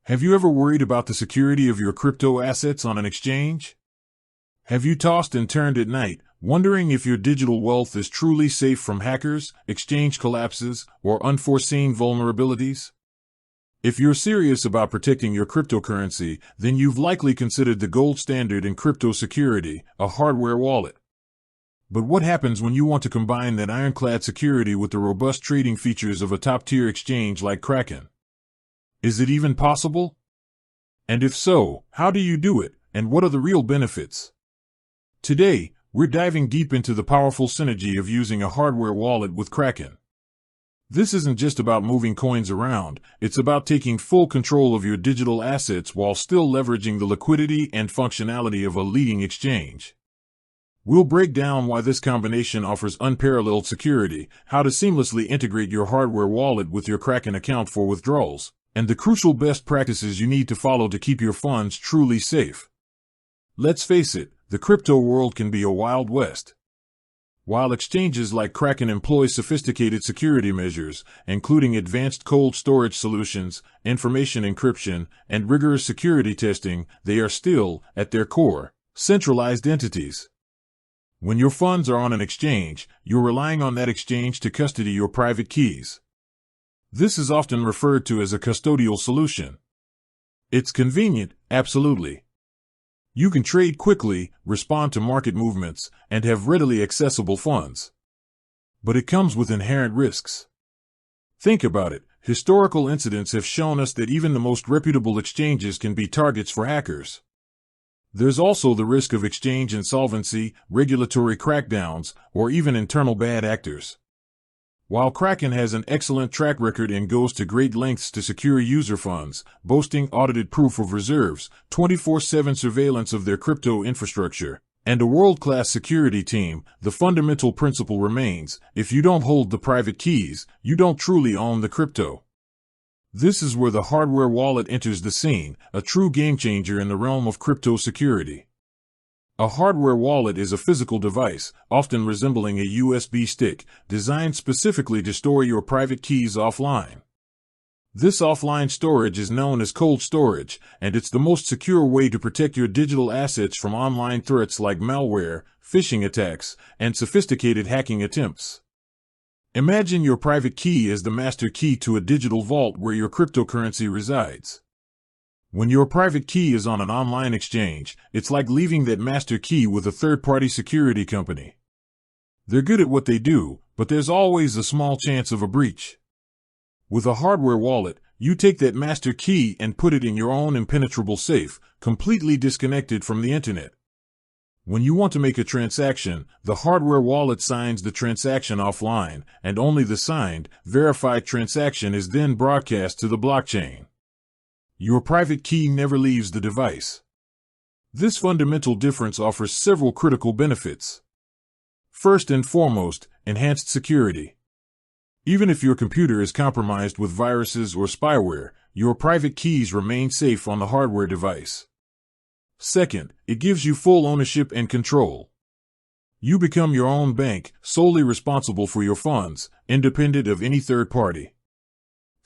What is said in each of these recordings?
Have you ever worried about the security of your crypto assets on an exchange? Have you tossed and turned at night, wondering if your digital wealth is truly safe from hackers, exchange collapses, or unforeseen vulnerabilities? If you're serious about protecting your cryptocurrency, then you've likely considered the gold standard in crypto security, a hardware wallet. But what happens when you want to combine that ironclad security with the robust trading features of a top-tier exchange like Kraken? Is it even possible? And if so, how do you do it, and what are the real benefits? Today, we're diving deep into the powerful synergy of using a hardware wallet with Kraken. This isn't just about moving coins around, it's about taking full control of your digital assets while still leveraging the liquidity and functionality of a leading exchange. We'll break down why this combination offers unparalleled security, how to seamlessly integrate your hardware wallet with your Kraken account for withdrawals, and the crucial best practices you need to follow to keep your funds truly safe. Let's face it, the crypto world can be a wild west. While exchanges like Kraken employ sophisticated security measures, including advanced cold storage solutions, information encryption, and rigorous security testing, they are still, at their core, centralized entities. When your funds are on an exchange, you're relying on that exchange to custody your private keys. This is often referred to as a custodial solution. It's convenient, absolutely. You can trade quickly, respond to market movements, and have readily accessible funds. But it comes with inherent risks. Think about it. Historical incidents have shown us that even the most reputable exchanges can be targets for hackers. There's also the risk of exchange insolvency, regulatory crackdowns, or even internal bad actors. While Kraken has an excellent track record and goes to great lengths to secure user funds, boasting audited proof of reserves, 24/7 surveillance of their crypto infrastructure, and a world-class security team, the fundamental principle remains: if you don't hold the private keys, you don't truly own the crypto. This is where the hardware wallet enters the scene, a true game-changer in the realm of crypto security. A hardware wallet is a physical device, often resembling a USB stick, designed specifically to store your private keys offline. This offline storage is known as cold storage, and it's the most secure way to protect your digital assets from online threats like malware, phishing attacks, and sophisticated hacking attempts. Imagine your private key as the master key to a digital vault where your cryptocurrency resides. When your private key is on an online exchange, it's like leaving that master key with a third-party security company. They're good at what they do, but there's always a small chance of a breach. With a hardware wallet, you take that master key and put it in your own impenetrable safe, completely disconnected from the internet. When you want to make a transaction, the hardware wallet signs the transaction offline, and only the signed, verified transaction is then broadcast to the blockchain. Your private key never leaves the device. This fundamental difference offers several critical benefits. First and foremost, enhanced security. Even if your computer is compromised with viruses or spyware, your private keys remain safe on the hardware device. Second, it gives you full ownership and control. You become your own bank, solely responsible for your funds, independent of any third party.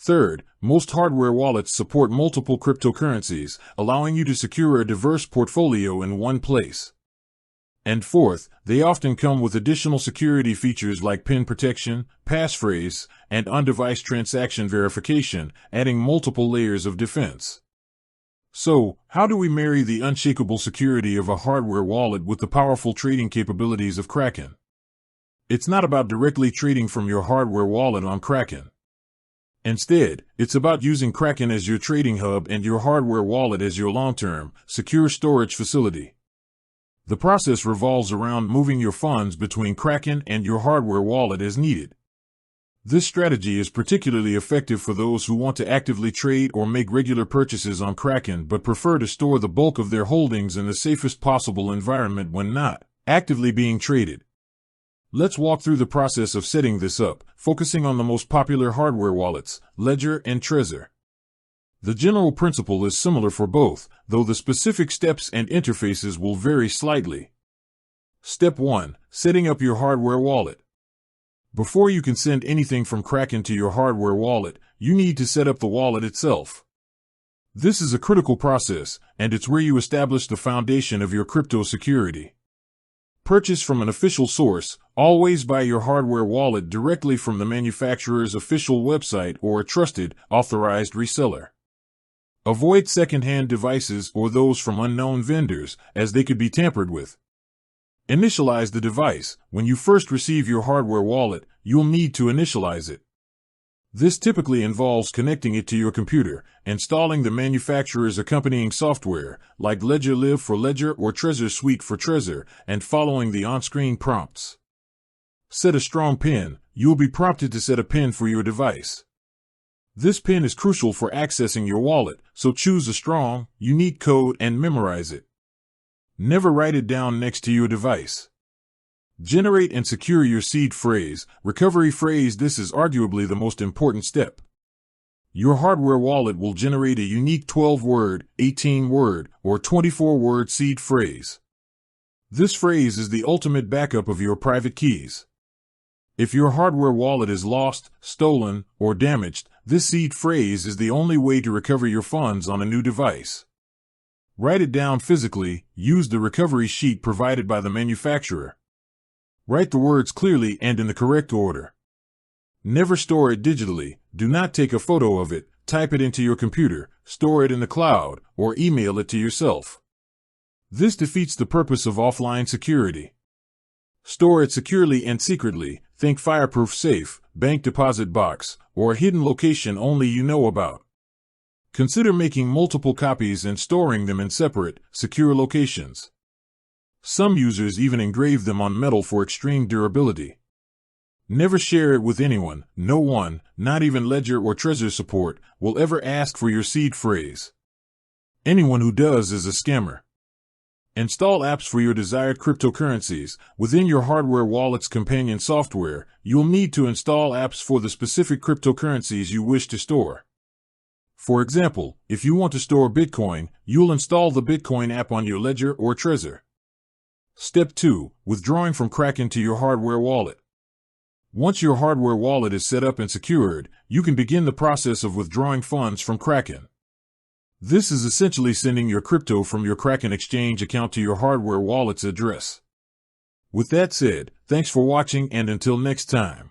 Third, most hardware wallets support multiple cryptocurrencies, allowing you to secure a diverse portfolio in one place. And fourth, they often come with additional security features like PIN protection, passphrase, and on-device transaction verification, adding multiple layers of defense. So, how do we marry the unshakable security of a hardware wallet with the powerful trading capabilities of Kraken? It's not about directly trading from your hardware wallet on Kraken. Instead, it's about using Kraken as your trading hub and your hardware wallet as your long-term, secure storage facility. The process revolves around moving your funds between Kraken and your hardware wallet as needed. This strategy is particularly effective for those who want to actively trade or make regular purchases on Kraken but prefer to store the bulk of their holdings in the safest possible environment when not actively being traded. Let's walk through the process of setting this up, focusing on the most popular hardware wallets, Ledger and Trezor. The general principle is similar for both, though the specific steps and interfaces will vary slightly. Step 1. Setting up your hardware wallet. Before you can send anything from Kraken to your hardware wallet, you need to set up the wallet itself. This is a critical process, and it's where you establish the foundation of your crypto security. Purchase from an official source. Always buy your hardware wallet directly from the manufacturer's official website or a trusted, authorized reseller. Avoid second-hand devices or those from unknown vendors, as they could be tampered with. Initialize the device. When you first receive your hardware wallet, you'll need to initialize it. This typically involves connecting it to your computer, installing the manufacturer's accompanying software, like Ledger Live for Ledger or Trezor Suite for Trezor, and following the on-screen prompts. Set a strong PIN. You'll be prompted to set a PIN for your device. This PIN is crucial for accessing your wallet, so choose a strong, unique code and memorize it. Never write it down next to your device. Generate and secure your seed phrase, recovery phrase. This is arguably the most important step. Your hardware wallet will generate a unique 12-word, 18-word, or 24-word seed phrase. This phrase is the ultimate backup of your private keys. If your hardware wallet is lost, stolen, or damaged, this seed phrase is the only way to recover your funds on a new device. Write it down physically. Use the recovery sheet provided by the manufacturer. Write the words clearly and in the correct order. Never store it digitally. Do not take a photo of it, type it into your computer, store it in the cloud, or email it to yourself. This defeats the purpose of offline security. Store it securely and secretly. Think fireproof safe, bank deposit box, or a hidden location only you know about. Consider making multiple copies and storing them in separate, secure locations. Some users even engrave them on metal for extreme durability. Never share it with anyone. No one, not even Ledger or Trezor support, will ever ask for your seed phrase. Anyone who does is a scammer. Install apps for your desired cryptocurrencies. Within your hardware wallet's companion software, you'll need to install apps for the specific cryptocurrencies you wish to store. For example, if you want to store Bitcoin, you'll install the Bitcoin app on your Ledger or Trezor. Step 2. Withdrawing from Kraken to your hardware wallet. Once your hardware wallet is set up and secured, you can begin the process of withdrawing funds from Kraken. This is essentially sending your crypto from your Kraken exchange account to your hardware wallet's address. With that said, thanks for watching, and until next time.